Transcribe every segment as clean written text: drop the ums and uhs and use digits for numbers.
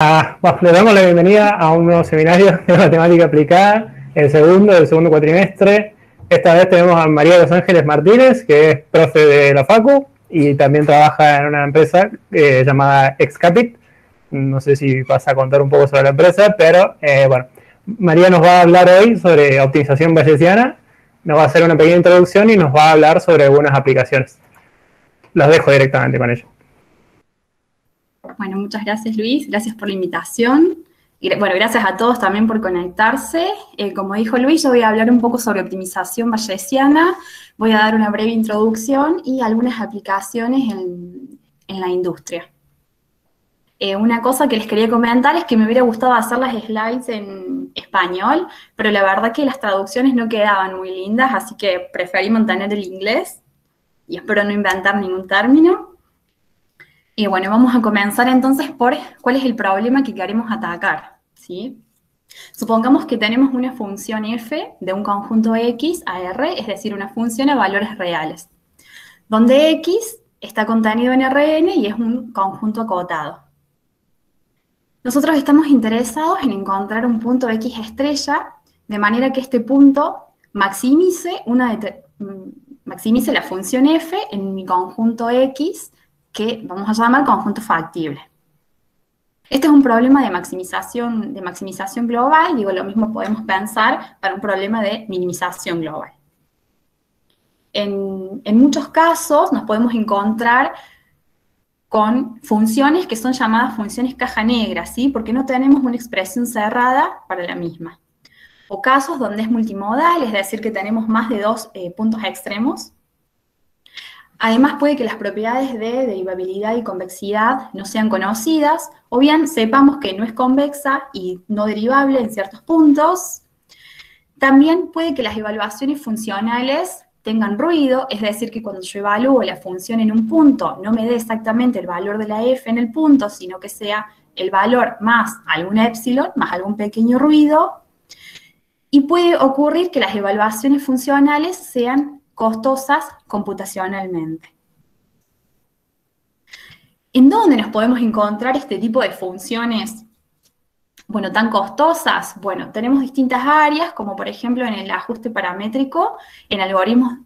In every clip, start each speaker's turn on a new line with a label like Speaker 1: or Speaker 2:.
Speaker 1: Bueno, le damos la bienvenida a un nuevo seminario de matemática aplicada, el segundo cuatrimestre. Esta vez tenemos a María de los Ángeles Martínez, que es profe de la Facu y también trabaja en una empresa llamada Excapit. No sé si vas a contar un poco sobre la empresa, pero bueno, María nos va a hablar hoy sobre optimización bayesiana, nos va a hacer una pequeña introducción y nos va a hablar sobre algunas aplicaciones. Los dejo directamente con ella.
Speaker 2: Bueno, muchas gracias, Luis. Gracias por la invitación. Y, bueno, gracias a todos también por conectarse. Como dijo Luis, yo voy a hablar un poco sobre optimización bayesiana. Voy a dar una breve introducción y algunas aplicaciones en la industria. Una cosa que les quería comentar es que me hubiera gustado hacer las slides en español, pero la verdad que las traducciones no quedaban muy lindas, así que preferí mantener el inglés y espero no inventar ningún término. Y bueno, vamos a comenzar entonces por cuál es el problema que queremos atacar, ¿sí? Supongamos que tenemos una función f de un conjunto x a r, es decir, una función a valores reales, donde x está contenido en Rn y es un conjunto acotado. Nosotros estamos interesados en encontrar un punto x estrella, de manera que este punto maximice la función f en mi conjunto x, que vamos a llamar conjunto factible. Este es un problema de maximización global, digo, lo mismo podemos pensar para un problema de minimización global. En muchos casos nos podemos encontrar con funciones que son llamadas funciones caja negra, ¿sí? Porque no tenemos una expresión cerrada para la misma. O casos donde es multimodal, es decir, que tenemos más de dos puntos extremos. Además, puede que las propiedades de derivabilidad y convexidad no sean conocidas, o bien sepamos que no es convexa y no derivable en ciertos puntos. También puede que las evaluaciones funcionales tengan ruido, es decir, que cuando yo evalúo la función en un punto, no me dé exactamente el valor de la f en el punto, sino que sea el valor más algún épsilon, más algún pequeño ruido. Y puede ocurrir que las evaluaciones funcionales sean costosas computacionalmente. ¿En dónde nos podemos encontrar este tipo de funciones, bueno, tan costosas? Bueno, tenemos distintas áreas, como por ejemplo en el ajuste paramétrico, en algoritmos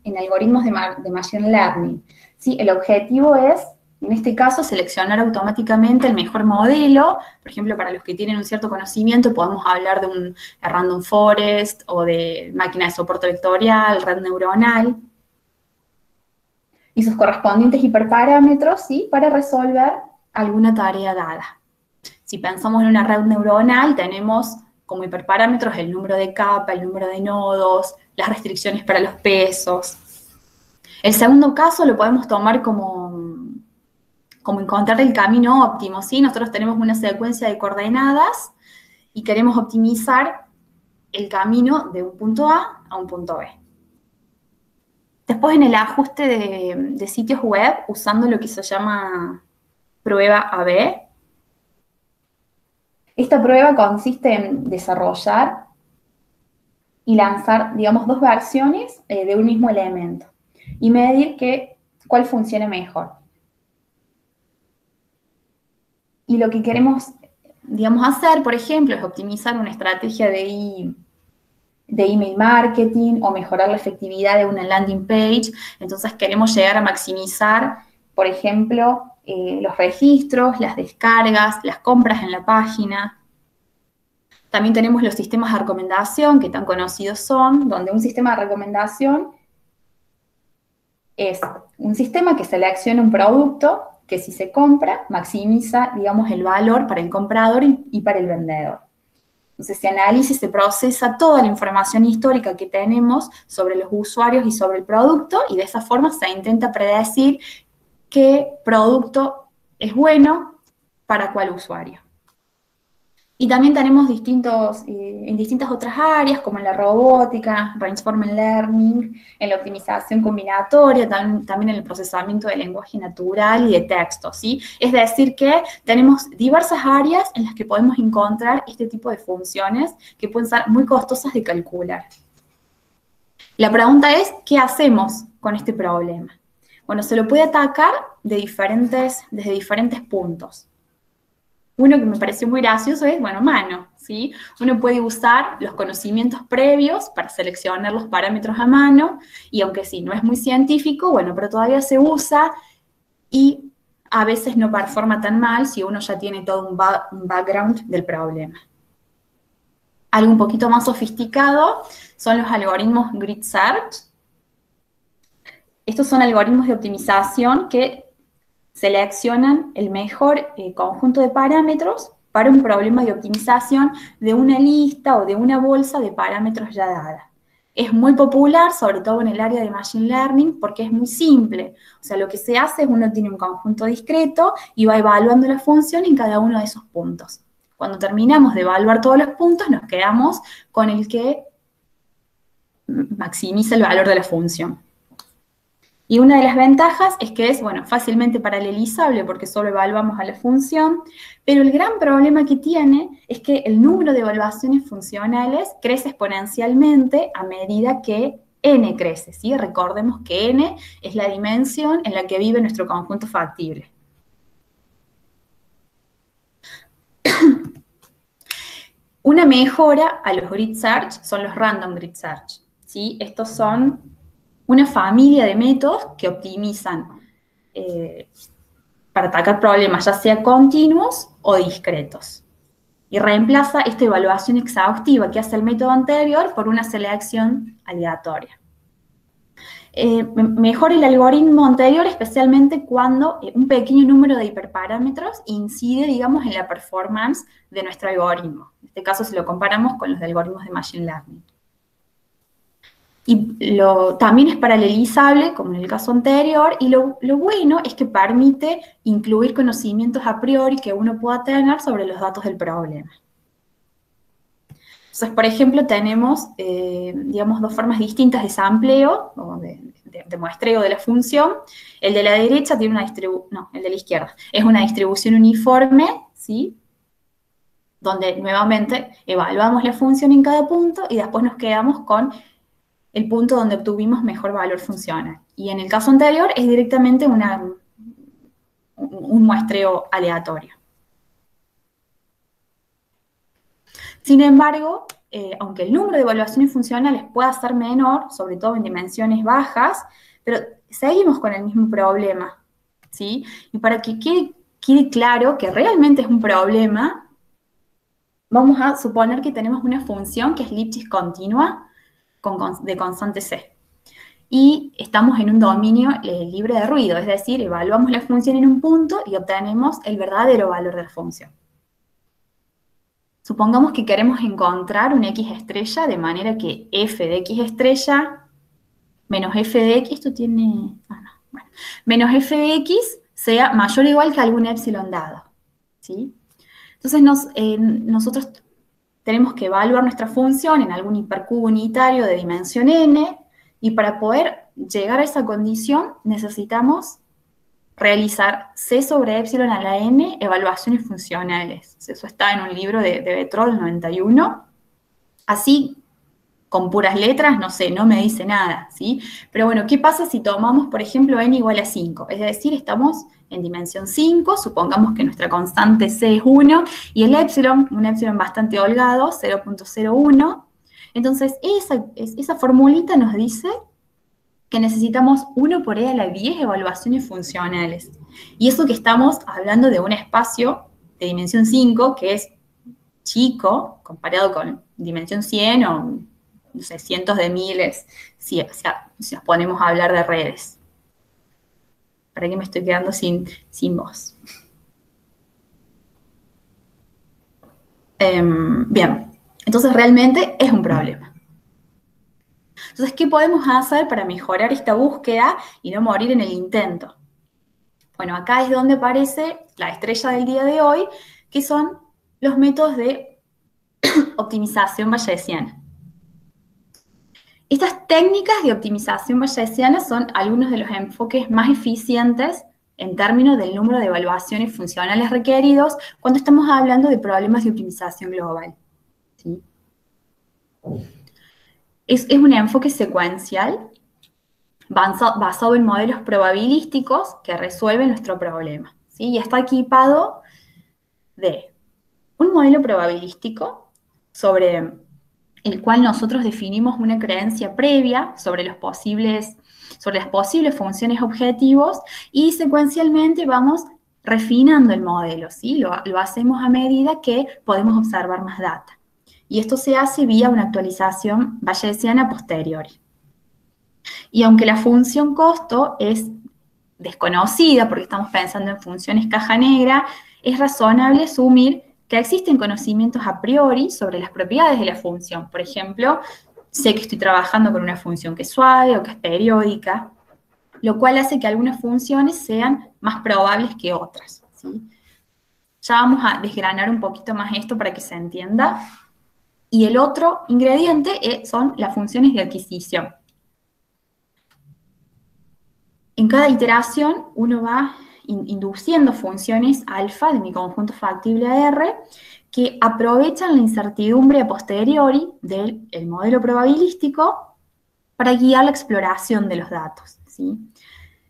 Speaker 2: de Machine Learning. ¿Sí? El objetivo es, en este caso, seleccionar automáticamente el mejor modelo. Por ejemplo, para los que tienen un cierto conocimiento, podemos hablar de un Random Forest o de máquina de soporte vectorial, red neuronal, y sus correspondientes hiperparámetros, ¿sí? Para resolver alguna tarea dada. Si pensamos en una red neuronal, tenemos como hiperparámetros el número de capa, el número de nodos, las restricciones para los pesos. El segundo caso lo podemos tomar como encontrar el camino óptimo, ¿sí? Nosotros tenemos una secuencia de coordenadas y queremos optimizar el camino de un punto A a un punto B. Después, en el ajuste de sitios web, usando lo que se llama prueba AB. Esta prueba consiste en desarrollar y lanzar, digamos, dos versiones de un mismo elemento y medir cuál funciona mejor. Y lo que queremos, digamos, hacer, por ejemplo, es optimizar una estrategia de email marketing o mejorar la efectividad de una landing page. Entonces queremos llegar a maximizar, por ejemplo, los registros, las descargas, las compras en la página. También tenemos los sistemas de recomendación, que tan conocidos son, donde un sistema de recomendación es un sistema que selecciona un producto que, si se compra, maximiza, digamos, el valor para el comprador y para el vendedor. Entonces se analiza y se procesa toda la información histórica que tenemos sobre los usuarios y sobre el producto, y de esa forma se intenta predecir qué producto es bueno para cuál usuario. Y también tenemos en distintas otras áreas, como en la robótica, Reinforcement Learning, en la optimización combinatoria, también en el procesamiento de lenguaje natural y de texto, ¿sí? Es decir, que tenemos diversas áreas en las que podemos encontrar este tipo de funciones que pueden ser muy costosas de calcular. La pregunta es, ¿qué hacemos con este problema? Bueno, se lo puede atacar desde diferentes puntos. Uno que me pareció muy gracioso es, bueno, mano, ¿sí? Uno puede usar los conocimientos previos para seleccionar los parámetros a mano, y aunque sí, no es muy científico, bueno, pero todavía se usa y a veces no performa tan mal si uno ya tiene todo un background del problema. Algo un poquito más sofisticado son los algoritmos Grid Search. Estos son algoritmos de optimización que seleccionan el mejor conjunto de parámetros para un problema de optimización de una lista o de una bolsa de parámetros ya dada. Es muy popular, sobre todo en el área de Machine Learning, porque es muy simple. O sea, lo que se hace es uno tiene un conjunto discreto y va evaluando la función en cada uno de esos puntos. Cuando terminamos de evaluar todos los puntos, nos quedamos con el que maximiza el valor de la función. Y una de las ventajas es que es, bueno, fácilmente paralelizable porque solo evaluamos a la función, pero el gran problema que tiene es que el número de evaluaciones funcionales crece exponencialmente a medida que n crece, ¿sí? Recordemos que n es la dimensión en la que vive nuestro conjunto factible. Una mejora a los grid search son los random grid search, ¿sí? Estos son una familia de métodos que optimizan para atacar problemas, ya sea continuos o discretos. Y reemplaza esta evaluación exhaustiva que hace el método anterior por una selección aleatoria. Mejora el algoritmo anterior, especialmente cuando un pequeño número de hiperparámetros incide, digamos, en la performance de nuestro algoritmo. En este caso, si lo comparamos con los de algoritmos de Machine Learning. Y también es paralelizable, como en el caso anterior, y lo bueno es que permite incluir conocimientos a priori que uno pueda tener sobre los datos del problema. Entonces, por ejemplo, tenemos, digamos, dos formas distintas de sampleo, o de muestreo de la función. El de la derecha tiene una distribución, no, el de la izquierda, es una distribución uniforme, ¿sí? Donde, nuevamente, evaluamos la función en cada punto y después nos quedamos con el punto donde obtuvimos mejor valor funcional. Y en el caso anterior es directamente un muestreo aleatorio. Sin embargo, aunque el número de evaluaciones funcionales pueda ser menor, sobre todo en dimensiones bajas, pero seguimos con el mismo problema, ¿sí? Y para que quede claro que realmente es un problema, vamos a suponer que tenemos una función que es Lipschitz continua, de constante C. Y estamos en un dominio libre de ruido, es decir, evaluamos la función en un punto y obtenemos el verdadero valor de la función. Supongamos que queremos encontrar un X estrella de manera que f de X estrella menos f de X, esto tiene, bueno, menos f de X sea mayor o igual que algún epsilon dado, ¿sí? Entonces nosotros tenemos que evaluar nuestra función en algún hipercubo unitario de dimensión n, y para poder llegar a esa condición necesitamos realizar C sobre epsilon a la n evaluaciones funcionales. Eso está en un libro de Betrol 91. Así, con puras letras, no sé, no me dice nada, ¿sí? Pero bueno, ¿qué pasa si tomamos, por ejemplo, n igual a 5? Es decir, estamos en dimensión 5, supongamos que nuestra constante C es 1, y el epsilon, un epsilon bastante holgado, 0.01. Entonces, esa formulita nos dice que necesitamos 1 por e a la 10 evaluaciones funcionales. Y eso que estamos hablando de un espacio de dimensión 5, que es chico, comparado con dimensión 100 o, no sé, cientos de miles, si nos ponemos a hablar de redes. ¿Para qué me estoy quedando sin voz? Bien, entonces realmente es un problema. Entonces, ¿qué podemos hacer para mejorar esta búsqueda y no morir en el intento? Bueno, acá es donde aparece la estrella del día de hoy, que son los métodos de optimización bayesiana. Estas técnicas de optimización bayesiana son algunos de los enfoques más eficientes en términos del número de evaluaciones funcionales requeridos cuando estamos hablando de problemas de optimización global, ¿sí? Es un enfoque secuencial basado en modelos probabilísticos que resuelven nuestro problema, ¿sí? Y está equipado de un modelo probabilístico sobre el cual nosotros definimos una creencia previa sobre las posibles funciones objetivos y secuencialmente vamos refinando el modelo, ¿sí? Lo hacemos a medida que podemos observar más data. Y esto se hace vía una actualización bayesiana posterior. Y aunque la función costo es desconocida, porque estamos pensando en funciones caja negra, es razonable asumir que existen conocimientos a priori sobre las propiedades de la función. Por ejemplo, sé que estoy trabajando con una función que es suave o que es periódica, lo cual hace que algunas funciones sean más probables que otras, ¿sí? Ya vamos a desgranar un poquito más esto para que se entienda. Y el otro ingrediente son las funciones de adquisición. En cada iteración uno va induciendo funciones alfa de mi conjunto factible R que aprovechan la incertidumbre a posteriori del modelo probabilístico para guiar la exploración de los datos, ¿sí?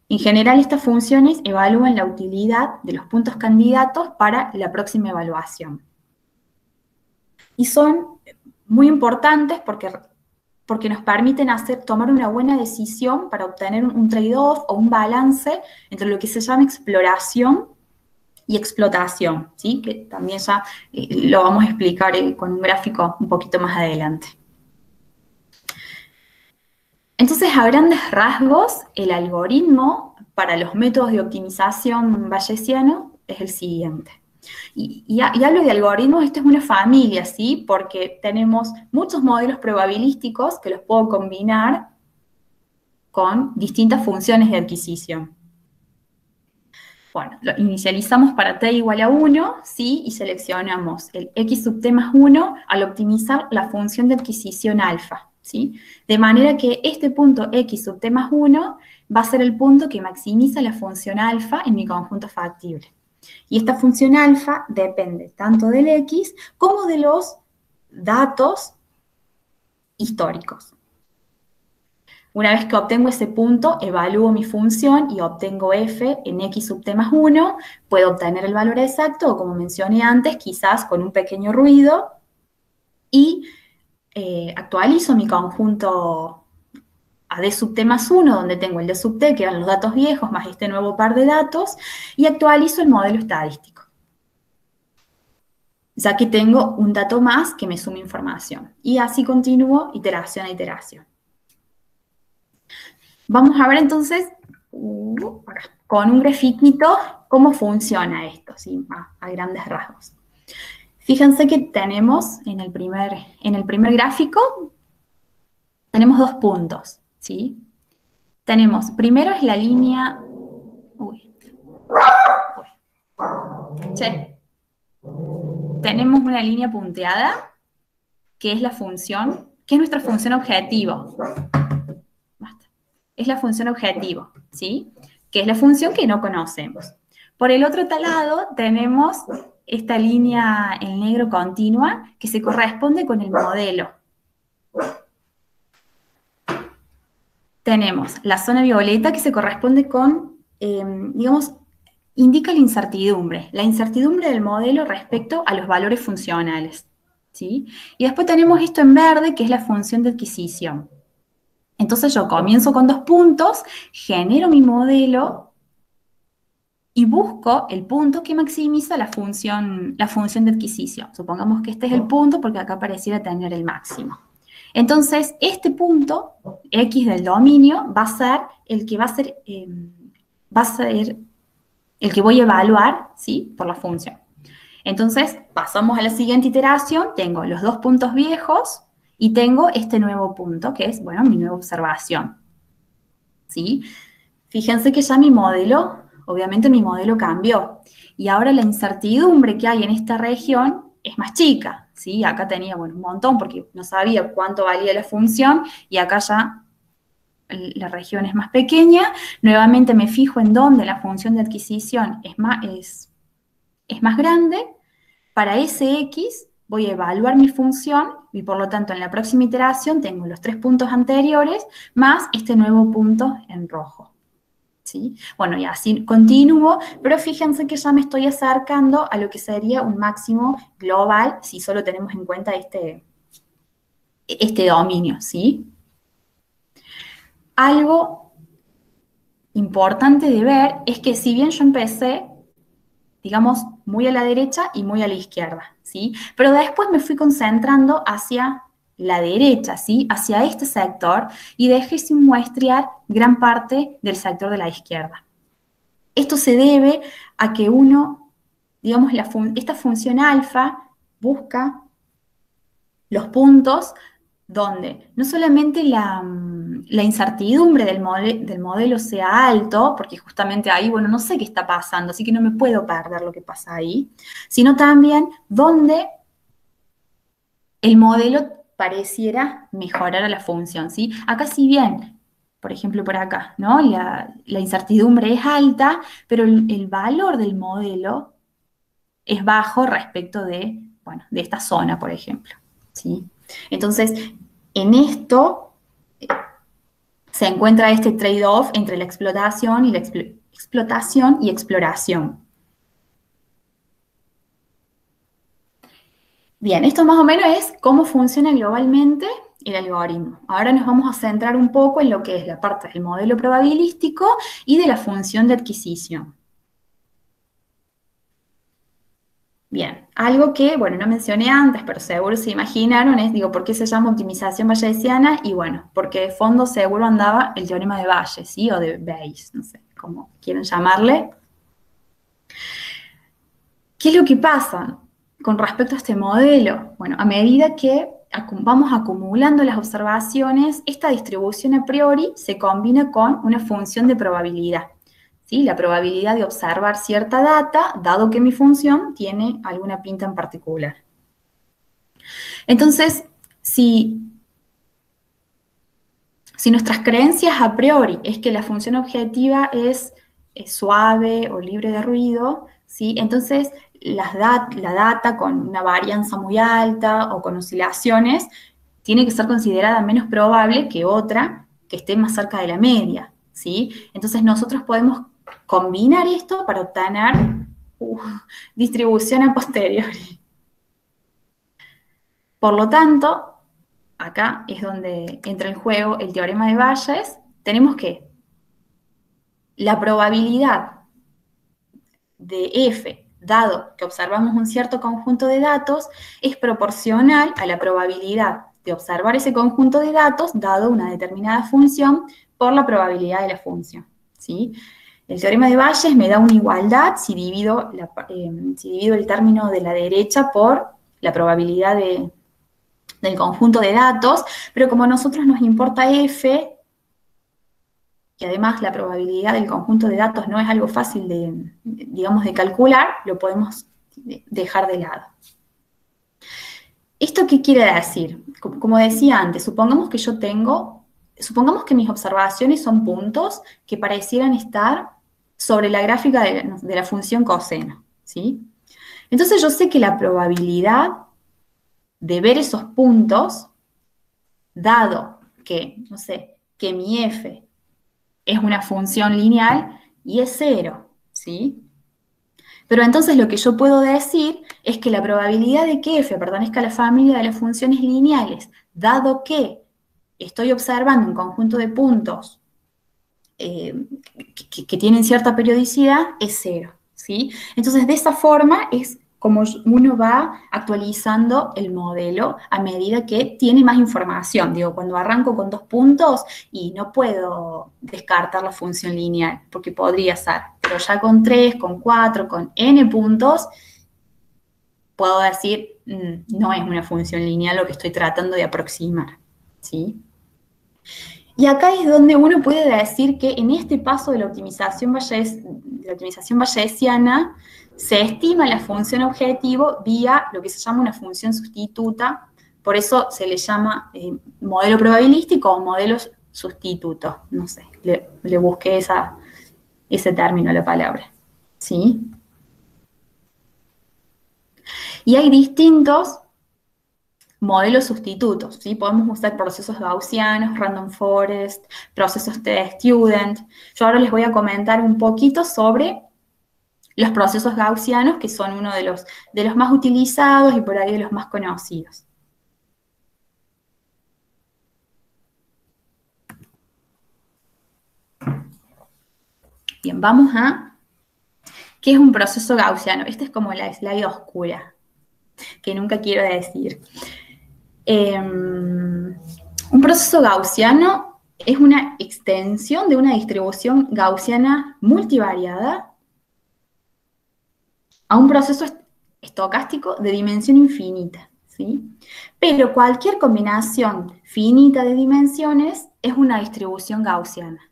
Speaker 2: En general, estas funciones evalúan la utilidad de los puntos candidatos para la próxima evaluación. Y son muy importantes porque nos permiten tomar una buena decisión para obtener un trade-off o un balance entre lo que se llama exploración y explotación, ¿sí? Que también ya lo vamos a explicar con un gráfico un poquito más adelante. Entonces, a grandes rasgos, el algoritmo para los métodos de optimización bayesiano es el siguiente. Y hablo de algoritmos, esto es una familia, ¿sí? Porque tenemos muchos modelos probabilísticos que los puedo combinar con distintas funciones de adquisición. Bueno, lo inicializamos para t igual a 1, ¿sí? Y seleccionamos el x sub t más 1 al optimizar la función de adquisición alfa, ¿sí? De manera que este punto x sub t más 1 va a ser el punto que maximiza la función alfa en mi conjunto factible. Y esta función alfa depende tanto del x como de los datos históricos. Una vez que obtengo ese punto, evalúo mi función y obtengo f en x sub t más 1. Puedo obtener el valor exacto o, como mencioné antes, quizás con un pequeño ruido. Y actualizo mi conjunto a d sub t más 1, donde tengo el d sub t, que eran los datos viejos, más este nuevo par de datos, y actualizo el modelo estadístico, ya que tengo un dato más que me suma información. Y así continúo iteración a iteración. Vamos a ver entonces, con un grafiquito, cómo funciona esto, ¿sí? A grandes rasgos. Fíjense que tenemos en el primer gráfico, tenemos dos puntos, ¿sí? Primero es la línea... Tenemos una línea punteada, que es la función, que es nuestra función objetivo. Es la función objetivo, ¿sí? Que es la función que no conocemos. Por el otro lado tenemos esta línea en negro continua que se corresponde con el modelo. Tenemos la zona violeta que se corresponde con, digamos, indica la incertidumbre del modelo respecto a los valores funcionales, ¿sí? Y después tenemos esto en verde que es la función de adquisición. Entonces yo comienzo con 2 puntos, genero mi modelo y busco el punto que maximiza la función de adquisición. Supongamos que este es el punto porque acá pareciera tener el máximo. Entonces, este punto, x del dominio, va a ser el que voy a evaluar, ¿sí? Por la función. Entonces, pasamos a la siguiente iteración, tengo los 2 puntos viejos, y tengo este nuevo punto, que es, bueno, mi nueva observación, ¿sí? Fíjense que ya mi modelo, obviamente mi modelo cambió. Y ahora la incertidumbre que hay en esta región es más chica, ¿sí? Acá tenía, bueno, un montón porque no sabía cuánto valía la función y acá ya la región es más pequeña. Nuevamente me fijo en dónde la función de adquisición es más grande. Para ese x voy a evaluar mi función y por lo tanto en la próxima iteración tengo los 3 puntos anteriores más este nuevo punto en rojo. ¿sí? Bueno, y así continúo, pero fíjense que ya me estoy acercando a lo que sería un máximo global si solo tenemos en cuenta este dominio, ¿sí? Algo importante de ver es que si bien yo empecé, digamos, muy a la derecha y muy a la izquierda, ¿sí? Pero después me fui concentrando hacia la derecha, ¿sí? Hacia este sector y dejé sin muestrear gran parte del sector de la izquierda. Esto se debe a que uno, digamos, esta función alfa busca los puntos donde no solamente la incertidumbre del modelo sea alto, porque justamente ahí, bueno, no sé qué está pasando, así que no me puedo perder lo que pasa ahí, sino también donde el modelo pareciera mejorar a la función, ¿sí? Acá si bien, por ejemplo, por acá, ¿no? La incertidumbre es alta, pero el valor del modelo es bajo respecto de, bueno, de esta zona, por ejemplo, ¿sí? Entonces, en esto se encuentra este trade-off entre la explotación y explotación y exploración. Bien, esto más o menos es cómo funciona globalmente el algoritmo. Ahora nos vamos a centrar un poco en lo que es la parte del modelo probabilístico y de la función de adquisición. Bien, algo que, bueno, no mencioné antes, pero seguro se imaginaron, es, digo, ¿por qué se llama optimización bayesiana? Y bueno, porque de fondo seguro andaba el teorema de Bayes, ¿sí? O de Bayes, no sé cómo quieren llamarle. ¿Qué es lo que pasa con respecto a este modelo? Bueno, a medida que vamos acumulando las observaciones, esta distribución a priori se combina con una función de probabilidad. ¿Sí? La probabilidad de observar cierta data, dado que mi función tiene alguna pinta en particular. Entonces, si nuestras creencias a priori es que la función objetiva es suave o libre de ruido, ¿sí? Entonces la data con una varianza muy alta o con oscilaciones tiene que ser considerada menos probable que otra que esté más cerca de la media, ¿sí? Entonces nosotros podemos combinar esto para obtener distribución a posteriori. Por lo tanto, acá es donde entra en juego el teorema de Bayes. Tenemos que la probabilidad de f, dado que observamos un cierto conjunto de datos, es proporcional a la probabilidad de observar ese conjunto de datos, dado una determinada función, por la probabilidad de la función, ¿sí? El teorema de Bayes me da una igualdad si divido el término de la derecha por la probabilidad del conjunto de datos, pero como a nosotros nos importa f, y además la probabilidad del conjunto de datos no es algo fácil digamos, de calcular, lo podemos dejar de lado. ¿Esto qué quiere decir? Como decía antes, supongamos que mis observaciones son puntos que parecieran estar sobre la gráfica de la función coseno, ¿sí? Entonces yo sé que la probabilidad de ver esos puntos, dado que, no sé, que mi f es una función lineal y es 0, ¿sí? Pero entonces lo que yo puedo decir es que la probabilidad de que f pertenezca a la familia de las funciones lineales, dado que estoy observando un conjunto de puntos que tienen cierta periodicidad, es 0, ¿sí? Entonces, de esa forma es como uno va actualizando el modelo a medida que tiene más información. Digo, cuando arranco con 2 puntos y no puedo descartar la función lineal, porque podría ser, pero ya con 3, con 4, con n puntos, puedo decir, no es una función lineal lo que estoy tratando de aproximar, ¿sí? Y acá es donde uno puede decir que en este paso de la optimización bayesiana se estima la función objetivo vía lo que se llama una función sustituta, por eso se le llama modelo probabilístico o modelo sustituto, no sé, le busqué ese término a la palabra, ¿sí? Y hay distintos modelos sustitutos, ¿sí? Podemos usar procesos gaussianos, random forest, procesos t-student. Yo ahora les voy a comentar un poquito sobre los procesos gaussianos, que son uno de los más utilizados y por ahí de los más conocidos. Bien, vamos a... ¿Qué es un proceso gaussiano? Esta es como la slide oscura, que nunca quiero decir. Un proceso gaussiano es una extensión de una distribución gaussiana multivariada a un proceso estocástico de dimensión infinita, ¿sí? Pero cualquier combinación finita de dimensiones es una distribución gaussiana.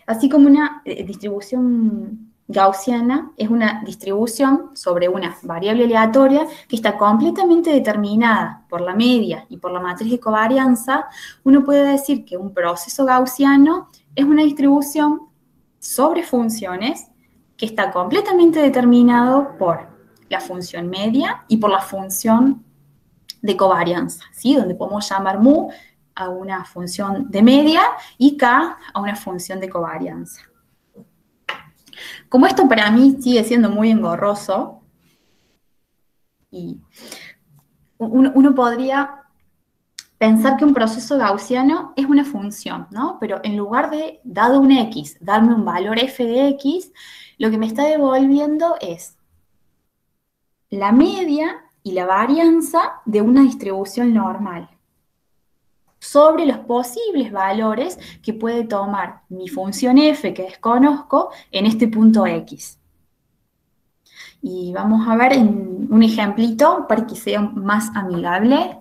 Speaker 2: Así como una distribución gaussiana es una distribución sobre una variable aleatoria que está completamente determinada por la media y por la matriz de covarianza, uno puede decir que un proceso gaussiano es una distribución sobre funciones que está completamente determinado por la función media y por la función de covarianza, ¿sí? Donde podemos llamar mu a una función de media y k a una función de covarianza. Como esto para mí sigue siendo muy engorroso, y uno podría pensar que un proceso gaussiano es una función, ¿no? Pero en lugar de, dado un x, darme un valor f de x, lo que me está devolviendo es la media y la varianza de una distribución normal sobre los posibles valores que puede tomar mi función f, que desconozco, en este punto x. Y vamos a ver en un ejemplito para que sea más amigable.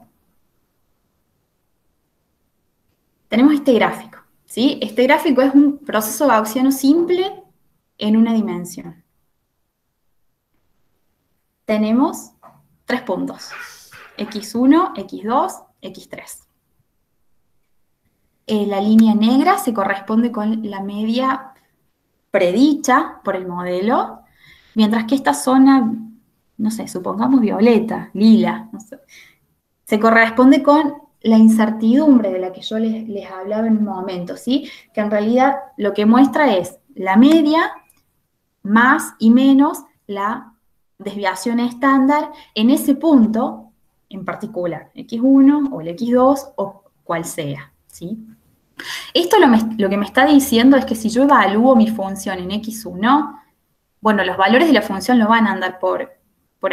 Speaker 2: Tenemos este gráfico, ¿sí? Este gráfico es un proceso gaussiano simple en una dimensión. Tenemos 3 puntos, x1, x2, x3. La línea negra se corresponde con la media predicha por el modelo, mientras que esta zona, no sé, supongamos violeta, lila, no sé, se corresponde con la incertidumbre de la que yo les hablaba en un momento, ¿sí? Que en realidad lo que muestra es la media más y menos la desviación estándar en ese punto en particular, x1 o el x2 o cual sea, ¿sí? Esto lo que me está diciendo es que si yo evalúo mi función en x1, bueno, los valores de la función no van a andar por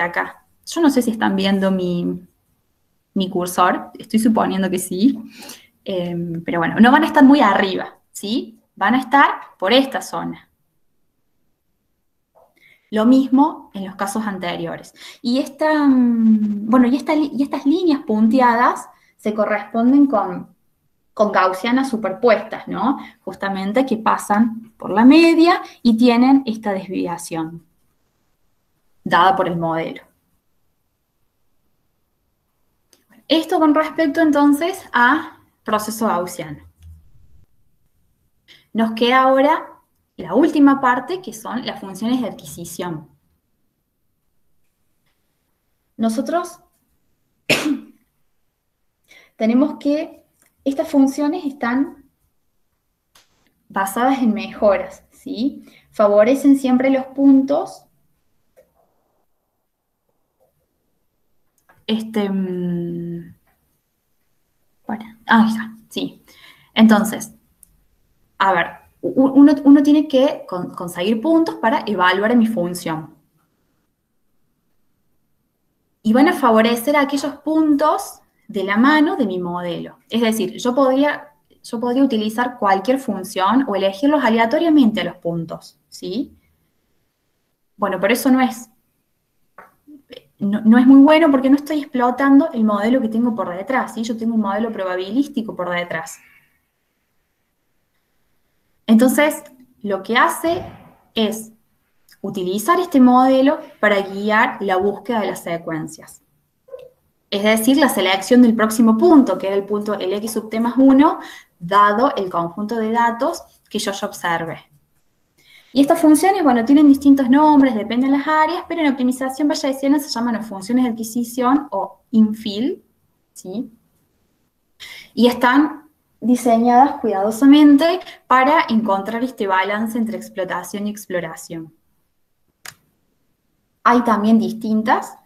Speaker 2: acá. Yo no sé si están viendo mi cursor, estoy suponiendo que sí, pero bueno, no van a estar muy arriba, ¿sí? Van a estar por esta zona. Lo mismo en los casos anteriores. Y estas líneas punteadas se corresponden con gaussianas superpuestas, ¿no? Justamente que pasan por la media y tienen esta desviación dada por el modelo. Esto con respecto entonces a proceso gaussiano. Nos queda ahora la última parte, que son las funciones de adquisición. Nosotros tenemos que estas funciones están basadas en mejoras, ¿sí? Favorecen siempre los puntos ahí está, sí. Entonces, a ver, uno tiene que conseguir puntos para evaluar mi función. Y van a favorecer aquellos puntos de la mano de mi modelo. Es decir, yo podría utilizar cualquier función o elegirlos aleatoriamente a los puntos, ¿sí? Bueno, pero eso no es muy bueno porque no estoy explotando el modelo que tengo por detrás, ¿sí? Yo tengo un modelo probabilístico por detrás. Entonces, lo que hace es utilizar este modelo para guiar la búsqueda de las secuencias. Es decir, la selección del próximo punto, que era el punto el x sub t más 1, dado el conjunto de datos que yo ya observe. Y estas funciones, bueno, tienen distintos nombres, dependen de las áreas, pero en optimización bayesiana se llaman las funciones de adquisición o infill, ¿sí? Y están diseñadas cuidadosamente para encontrar este balance entre explotación y exploración. Hay también distintas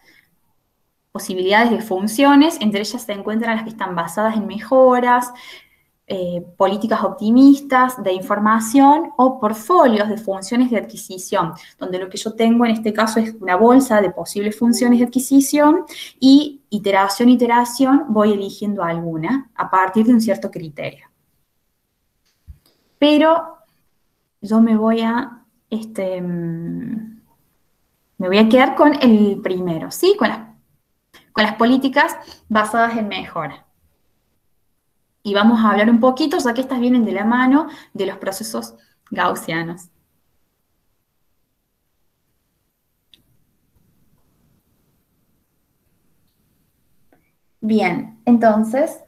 Speaker 2: posibilidades de funciones, entre ellas se encuentran las que están basadas en mejoras, políticas optimistas de información o portfolios de funciones de adquisición, donde lo que yo tengo en este caso es una bolsa de posibles funciones de adquisición y iteración a iteración voy eligiendo alguna a partir de un cierto criterio. Pero yo me voy a quedar con el primero, ¿sí? Con las políticas basadas en mejora. Y vamos a hablar un poquito, ya que estas vienen de la mano de los procesos gaussianos. Bien, entonces,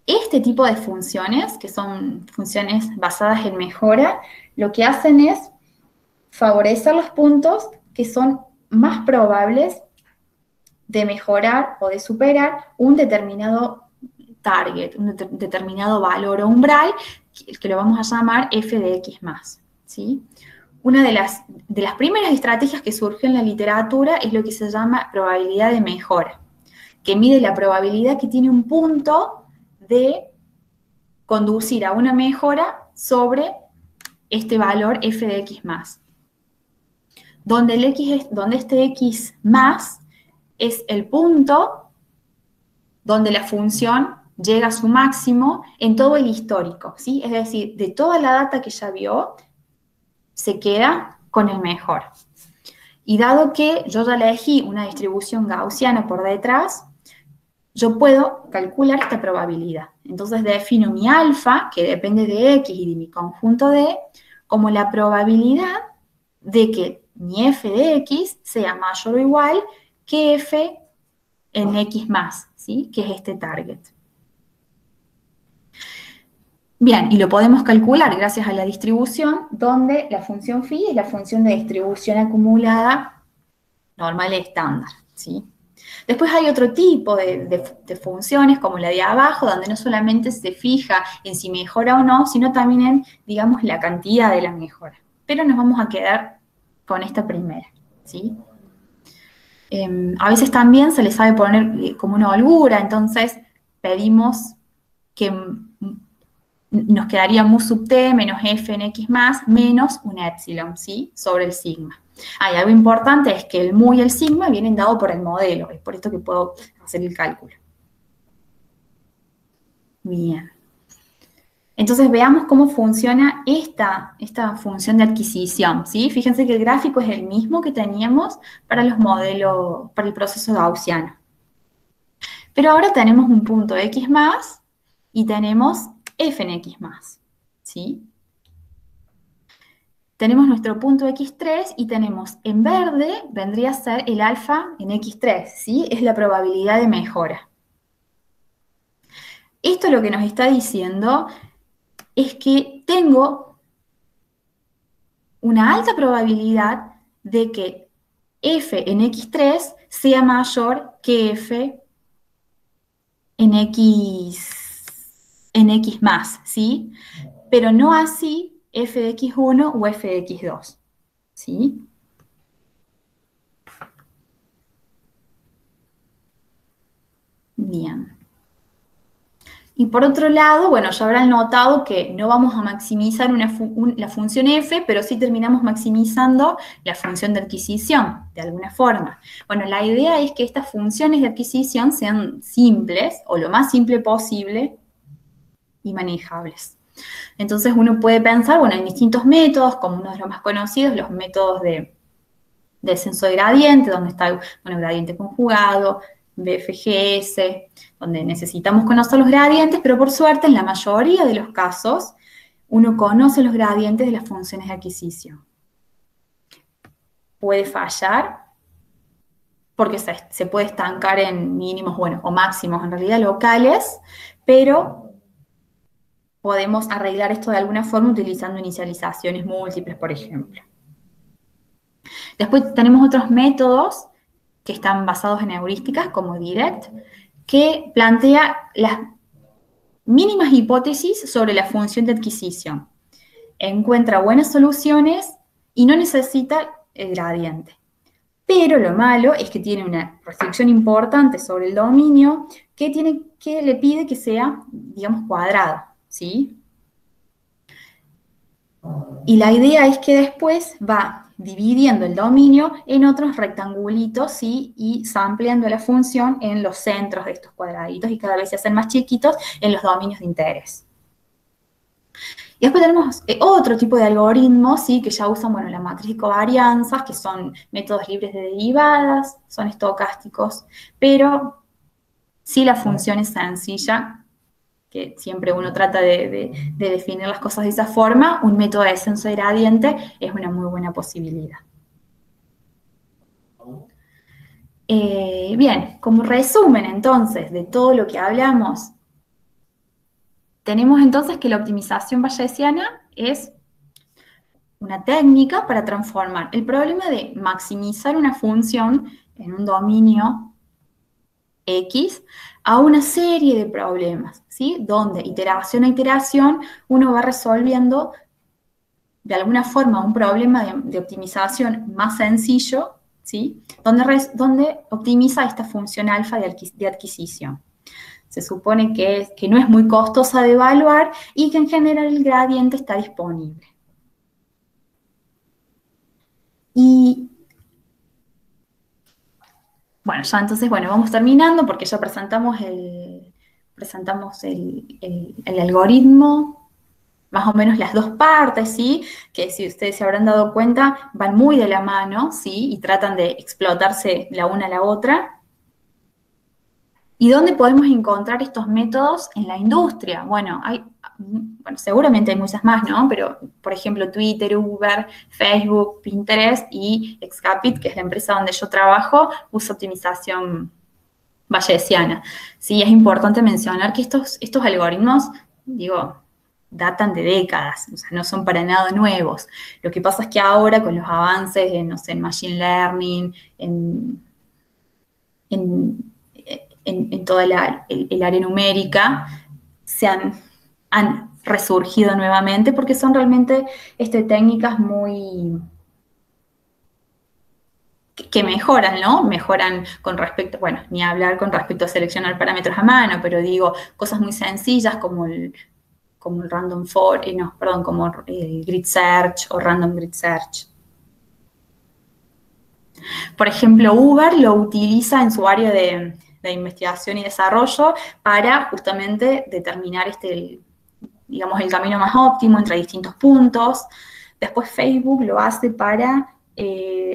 Speaker 2: este tipo de funciones, que son funciones basadas en mejora, lo que hacen es favorecer los puntos que son más probables de mejorar o de superar un determinado target, un determinado valor o umbral, que lo vamos a llamar f de x más, ¿sí? Una de las primeras estrategias que surgió en la literatura es lo que se llama probabilidad de mejora, que mide la probabilidad que tiene un punto de conducir a una mejora sobre este valor f de x más, donde este x más es el punto donde la función llega a su máximo en todo el histórico, ¿sí? Es decir, de toda la data que ya vio, se queda con el mejor. Y dado que yo ya elegí una distribución gaussiana por detrás, yo puedo calcular esta probabilidad. Entonces defino mi alfa, que depende de x y de mi conjunto D, como la probabilidad de que mi f de x sea mayor o igual que f en x más, ¿sí? Que es este target. Bien, y lo podemos calcular gracias a la distribución, donde la función phi es la función de distribución acumulada normal estándar, ¿sí? Después hay otro tipo de funciones, como la de abajo, donde no solamente se fija en si mejora o no, sino también en, digamos, la cantidad de la mejora. Pero nos vamos a quedar con esta primera, ¿sí? A veces también se le sabe poner como una holgura, entonces pedimos que nos quedaría mu sub t menos f en x más menos un epsilon, ¿sí? Sobre el sigma. Y algo importante es que el mu y el sigma vienen dados por el modelo, es por esto que puedo hacer el cálculo. Bien. Entonces veamos cómo funciona esta función de adquisición, ¿sí? Fíjense que el gráfico es el mismo que teníamos para los modelos, para el proceso gaussiano. Pero ahora tenemos un punto x más y tenemos f en x más, ¿sí? Tenemos nuestro punto x3 y tenemos en verde, vendría a ser el alfa en x3, ¿sí? Es la probabilidad de mejora. Esto lo que nos está diciendo es que tengo una alta probabilidad de que f en x3 sea mayor que f en x más, ¿sí? Pero no así f de x1 o f de x2, ¿sí? Bien. Y por otro lado, bueno, ya habrán notado que no vamos a maximizar la función f, pero sí terminamos maximizando la función de adquisición, de alguna forma. Bueno, la idea es que estas funciones de adquisición sean simples, o lo más simple posible, y manejables. Entonces uno puede pensar, bueno, en distintos métodos, como uno de los más conocidos, los métodos de descenso de gradiente, donde está, bueno, gradiente conjugado, BFGS, donde necesitamos conocer los gradientes, pero por suerte en la mayoría de los casos uno conoce los gradientes de las funciones de adquisición. Puede fallar porque se puede estancar en mínimos, bueno, o máximos en realidad locales, pero podemos arreglar esto de alguna forma utilizando inicializaciones múltiples, por ejemplo. Después tenemos otros métodos que están basados en heurísticas, como DIRECT, que plantea las mínimas hipótesis sobre la función de adquisición. Encuentra buenas soluciones y no necesita el gradiente. Pero lo malo es que tiene una restricción importante sobre el dominio que le pide que sea, digamos, cuadrado, ¿sí? Y la idea es que después va dividiendo el dominio en otros rectangulitos, ¿sí? Y sampleando la función en los centros de estos cuadraditos y cada vez se hacen más chiquitos en los dominios de interés. Y después tenemos otro tipo de algoritmos, ¿sí? Que ya usan, bueno, la matriz de covarianzas, que son métodos libres de derivadas, son estocásticos, pero sí la función es sencilla, que siempre uno trata de definir las cosas de esa forma. Un método de descenso de gradiente es una muy buena posibilidad. Bien, como resumen entonces de todo lo que hablamos, tenemos entonces que la optimización bayesiana es una técnica para transformar el problema de maximizar una función en un dominio X a una serie de problemas, ¿sí? Donde iteración a iteración uno va resolviendo de alguna forma un problema de optimización más sencillo, ¿sí? Donde optimiza esta función alfa de adquisición. Se supone que no es muy costosa de evaluar y que en general el gradiente está disponible. Y bueno, ya entonces, bueno, vamos terminando porque ya presentamos el algoritmo, más o menos las dos partes, ¿sí? Que si ustedes se habrán dado cuenta, van muy de la mano, ¿sí? Y tratan de explotarse la una a la otra. ¿Y dónde podemos encontrar estos métodos en la industria? Bueno, seguramente hay muchas más, ¿no? Pero, por ejemplo, Twitter, Uber, Facebook, Pinterest y Excapit, que es la empresa donde yo trabajo, usa optimización bayesiana. Sí, es importante mencionar que estos algoritmos, digo, datan de décadas, o sea, no son para nada nuevos. Lo que pasa es que ahora, con los avances en, no sé, en Machine Learning, en toda el área numérica, se han resurgido nuevamente porque son realmente técnicas muy que mejoran, ¿no? Mejoran con respecto, bueno, ni hablar con respecto a seleccionar parámetros a mano, pero digo, cosas muy sencillas como el random como el grid search o random grid search. Por ejemplo, Uber lo utiliza en su área de investigación y desarrollo para justamente determinar digamos, el camino más óptimo entre distintos puntos. Después Facebook lo hace para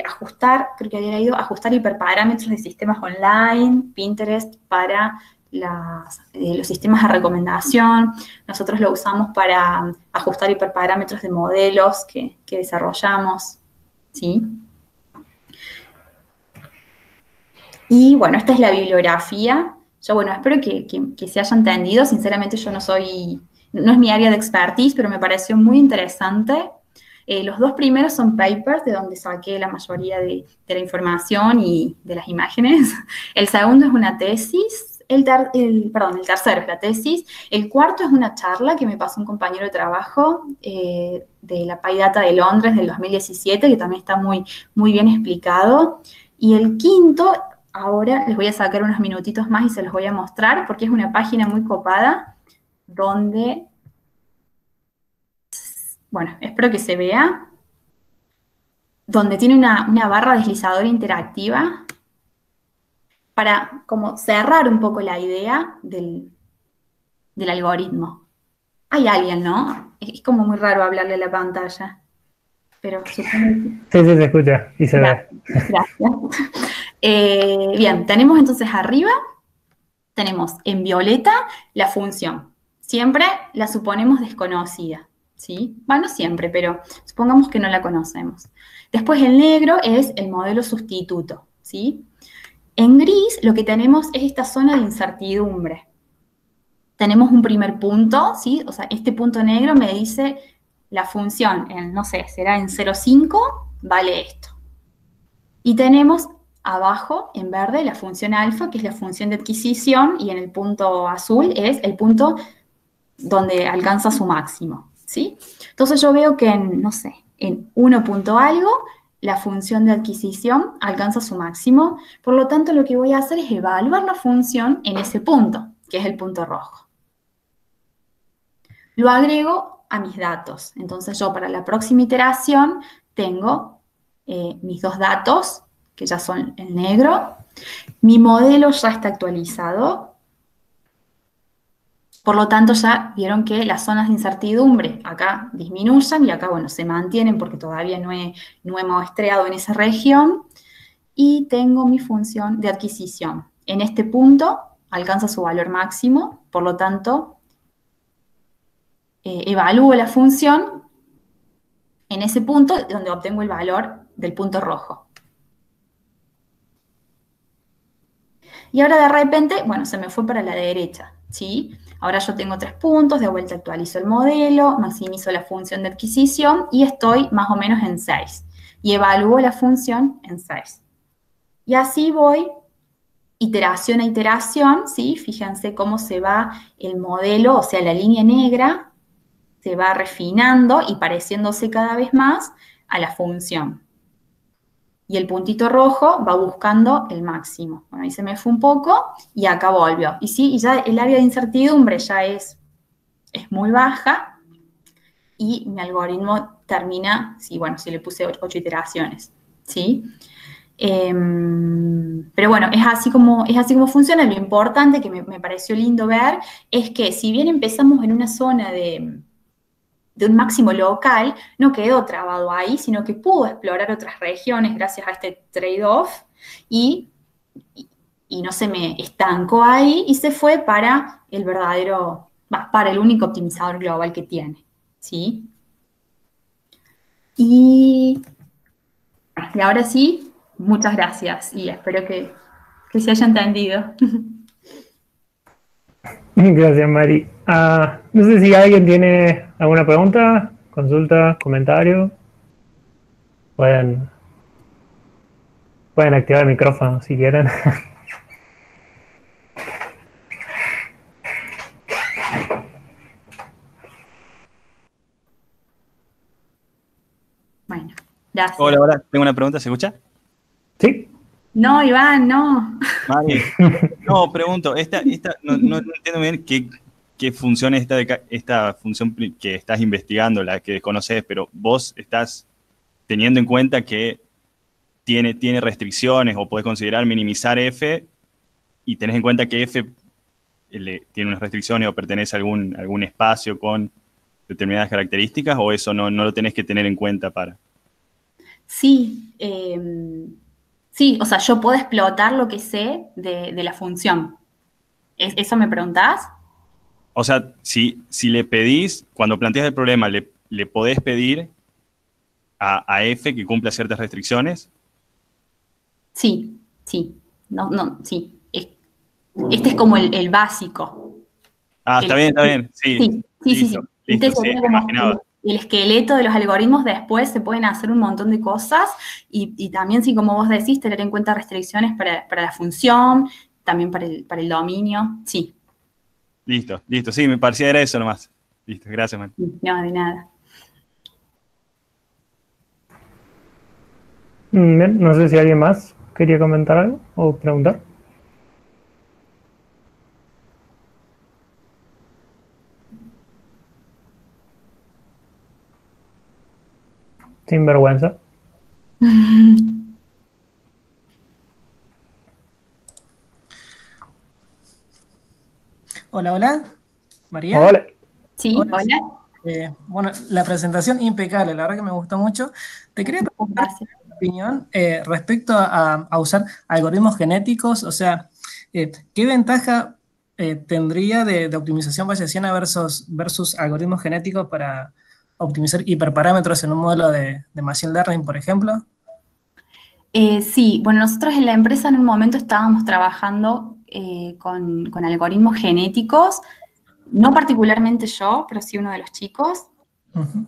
Speaker 2: ajustar, creo que había leído, ajustar hiperparámetros de sistemas online, Pinterest para los sistemas de recomendación. Nosotros lo usamos para ajustar hiperparámetros de modelos que desarrollamos, ¿sí? Y bueno, esta es la bibliografía. Yo, bueno, espero que se haya entendido. Sinceramente, yo no es mi área de expertise, pero me pareció muy interesante. Los dos primeros son papers, de donde saqué la mayoría de la información y de las imágenes. El segundo es una tesis. El tercero es la tesis. El cuarto es una charla que me pasó un compañero de trabajo de la PyData de Londres del 2017, que también está muy, muy bien explicado. Y el quinto, ahora les voy a sacar unos minutitos más y se los voy a mostrar, porque es una página muy copada, donde, bueno, espero que se vea, donde tiene una barra deslizadora interactiva para como cerrar un poco la idea del algoritmo. Hay alguien, ¿no? Es como muy raro hablarle a la pantalla, pero supongo que...
Speaker 1: Sí, se escucha y se ve.
Speaker 2: Gracias. Bien, tenemos entonces arriba, tenemos en violeta la función. Siempre la suponemos desconocida, ¿sí? Bueno, no siempre, pero supongamos que no la conocemos. Después el negro es el modelo sustituto, ¿sí? En gris lo que tenemos es esta zona de incertidumbre. Tenemos un primer punto, ¿sí? O sea, este punto negro me dice la función, no sé, será en 0,5, vale esto. Y tenemos abajo, en verde, la función alfa, que es la función de adquisición, y en el punto azul es el punto donde alcanza su máximo, ¿sí? Entonces yo veo que en, no sé, en 1 punto algo, la función de adquisición alcanza su máximo, por lo tanto lo que voy a hacer es evaluar la función en ese punto, que es el punto rojo. Lo agrego a mis datos, entonces yo para la próxima iteración tengo mis 2 datos, que ya son en negro, mi modelo ya está actualizado. Por lo tanto, ya vieron que las zonas de incertidumbre acá disminuyen y acá, bueno, se mantienen porque todavía no he muestreado en esa región. Y tengo mi función de adquisición. En este punto alcanza su valor máximo, por lo tanto, evalúo la función en ese punto donde obtengo el valor del punto rojo. Y ahora de repente, bueno, se me fue para la derecha, ¿sí? Ahora yo tengo 3 puntos, de vuelta actualizo el modelo, maximizo la función de adquisición y estoy más o menos en 6. Y evalúo la función en 6. Y así voy iteración a iteración, ¿sí? Fíjense cómo se va el modelo, o sea, la línea negra se va refinando y pareciéndose cada vez más a la función. Y el puntito rojo va buscando el máximo. Bueno, ahí se me fue un poco y acá volvió. Y sí, y ya el área de incertidumbre ya es muy baja y mi algoritmo termina, sí, bueno, si le puse 8 iteraciones, ¿sí? Pero bueno, es así como funciona. Lo importante que me pareció lindo ver es que si bien empezamos en una zona de un máximo local, no quedó trabado ahí, sino que pudo explorar otras regiones gracias a este trade-off y no se me estancó ahí y se fue para el verdadero, para el único optimizador global que tiene, ¿sí? Y ahora sí, muchas gracias y espero que se haya entendido.
Speaker 1: Gracias, Mari. No sé si alguien tiene alguna pregunta, consulta, comentario. Pueden activar el micrófono si quieren.
Speaker 2: Bueno, gracias.
Speaker 3: Hola, tengo una pregunta, ¿se escucha?
Speaker 1: Sí.
Speaker 2: No, Iván, no.
Speaker 3: Mari, no, pregunto, no entiendo bien qué función es esta función que estás investigando, la que desconoces, pero vos estás teniendo en cuenta que tiene restricciones o podés considerar minimizar F y tenés en cuenta que F tiene unas restricciones o pertenece a algún espacio con determinadas características, o eso no lo tenés que tener en cuenta para...
Speaker 2: Sí, sí, o sea, yo puedo explotar lo que sé de la función. ¿Eso me preguntás?
Speaker 3: O sea, si le pedís, cuando planteas el problema, le podés pedir a F que cumpla ciertas restricciones.
Speaker 2: Sí. No, sí. Este es como el básico.
Speaker 3: Está bien. Sí.
Speaker 2: Listo,
Speaker 3: Sí, me imaginaba.
Speaker 2: El esqueleto de los algoritmos. Después se pueden hacer un montón de cosas y también, sí, como vos decís, tener en cuenta restricciones para la función, también para el dominio, sí.
Speaker 3: Listo, sí, me parecía era eso nomás. Listo, gracias, man.
Speaker 2: No, de nada.
Speaker 1: Bien, no sé si alguien más quería comentar algo o preguntar. Sin vergüenza.
Speaker 4: Hola, María.
Speaker 1: Hola.
Speaker 2: Sí, hola.
Speaker 4: Bueno, la presentación impecable, la verdad que me gustó mucho. Te quería preguntar tu opinión respecto a usar algoritmos genéticos, o sea, ¿qué ventaja tendría de optimización bayesiana versus algoritmos genéticos para optimizar hiperparámetros en un modelo de Machine Learning, por ejemplo?
Speaker 2: Sí, bueno, nosotros en la empresa en un momento estábamos trabajando con algoritmos genéticos, no particularmente yo, pero sí uno de los chicos.
Speaker 4: Uh-huh.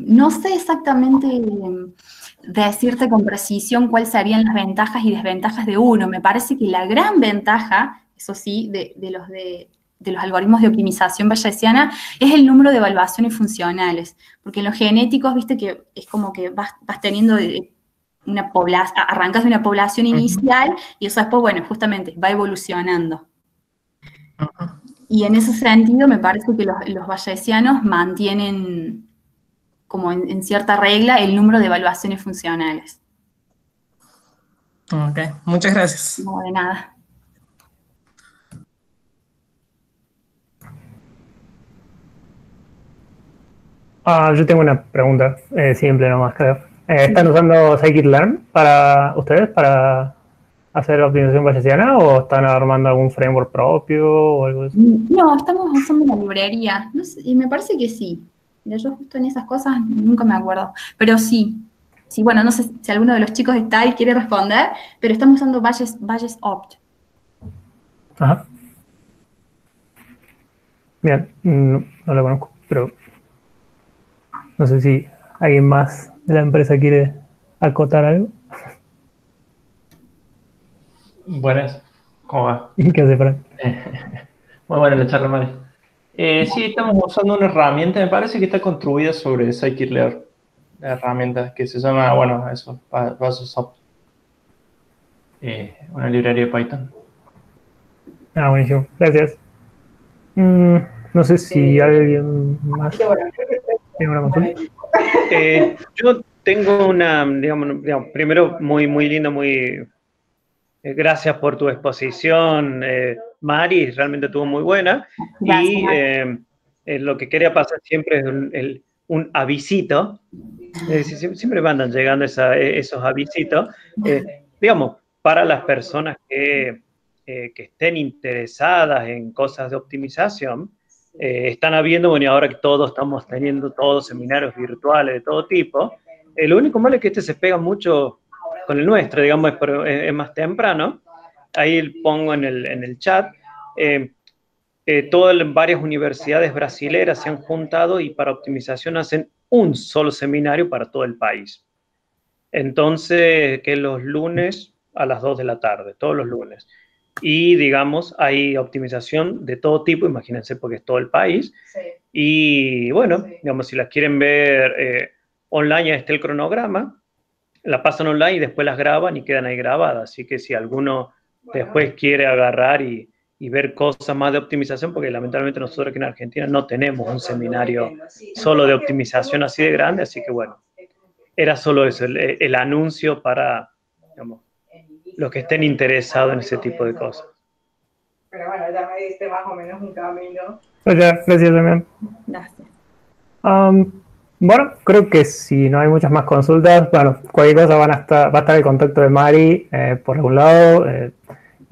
Speaker 2: No sé exactamente decirte con precisión cuáles serían las ventajas y desventajas de uno. Me parece que la gran ventaja, eso sí, de los algoritmos de optimización bayesiana es el número de evaluaciones funcionales. Porque en los genéticos, viste que es como que vas teniendo una población, arrancas de una población inicial y eso después, bueno, justamente va evolucionando. Y en ese sentido me parece que los bayesianos mantienen como en cierta regla el número de evaluaciones funcionales.
Speaker 4: Ok, muchas gracias.
Speaker 2: No, de nada.
Speaker 1: Yo tengo una pregunta simple nomás, creo. ¿Están usando scikit-learn para ustedes para hacer optimización bayesiana o están armando algún framework propio o algo así?
Speaker 2: No, estamos usando la librería. No sé, y me parece que sí. Mira, yo justo en esas cosas nunca me acuerdo. Pero sí. Sí, bueno, no sé si alguno de los chicos está y quiere responder, pero estamos usando BayesOpt.
Speaker 1: Ajá. Bien, no lo conozco, pero no sé si alguien más de la empresa quiere acotar algo.
Speaker 5: Buenas, ¿cómo va?
Speaker 1: ¿Qué hace, Frank?
Speaker 5: Muy buena la charla, Mari. Sí, estamos usando una herramienta, me parece que está construida sobre scikit-learn, la herramienta que se llama, bueno, eso, BayesOpt, una librería de Python.
Speaker 1: Buenísimo, gracias. No sé si alguien más tiene una consulta.
Speaker 6: Yo tengo una, digamos, primero muy lindo, gracias por tu exposición, Mari, realmente estuvo muy buena.
Speaker 2: Gracias,
Speaker 6: Y lo que quería pasar siempre es un avisito. Siempre mandan llegando esos avisitos. Digamos, para las personas que estén interesadas en cosas de optimización, están habiendo, bueno, y ahora que todos estamos teniendo todos seminarios virtuales de todo tipo, lo único malo es que se pega mucho con el nuestro, digamos, es más temprano. Ahí pongo en el chat. Varias universidades brasileras se han juntado y para optimización hacen un solo seminario para todo el país. Entonces, que los lunes a las 2 de la tarde, todos los lunes. Y, digamos, hay optimización de todo tipo, imagínense, porque es todo el país. Sí. Y, bueno, digamos, si las quieren ver online, está el cronograma, la pasan online y después las graban y quedan ahí grabadas. Así que si alguno después quiere agarrar y ver cosas más de optimización, porque lamentablemente nosotros aquí en Argentina no tenemos un seminario solo de optimización así de grande, así que bueno, era solo eso, el anuncio para, digamos, los que estén interesados en ese tipo de cosas.
Speaker 7: Pero bueno, ya me diste más o menos un camino.
Speaker 1: Gracias también.
Speaker 2: Gracias.
Speaker 1: Bueno, creo que si no hay muchas más consultas, bueno, cualquier cosa va a estar el contacto de Mari por algún lado,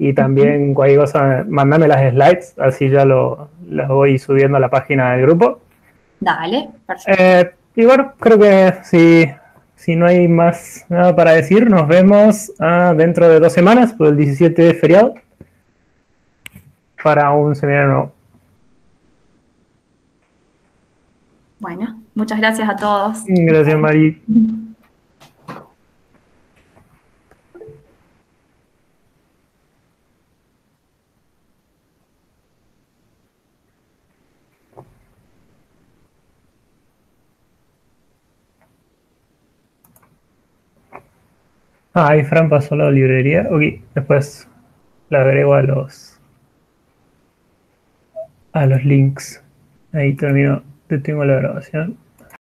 Speaker 1: y también cualquier cosa, mandame las slides, así ya las voy subiendo a la página del grupo.
Speaker 2: Dale, perfecto.
Speaker 1: Y bueno, creo que si no hay más nada para decir, nos vemos dentro de 2 semanas, por el 17 de feriado, para un seminario nuevo.
Speaker 2: Bueno, muchas gracias a todos.
Speaker 1: Gracias, Mari. Ahí Fran pasó la librería. Ok, después la agrego a los links. Ahí termino, detengo la grabación.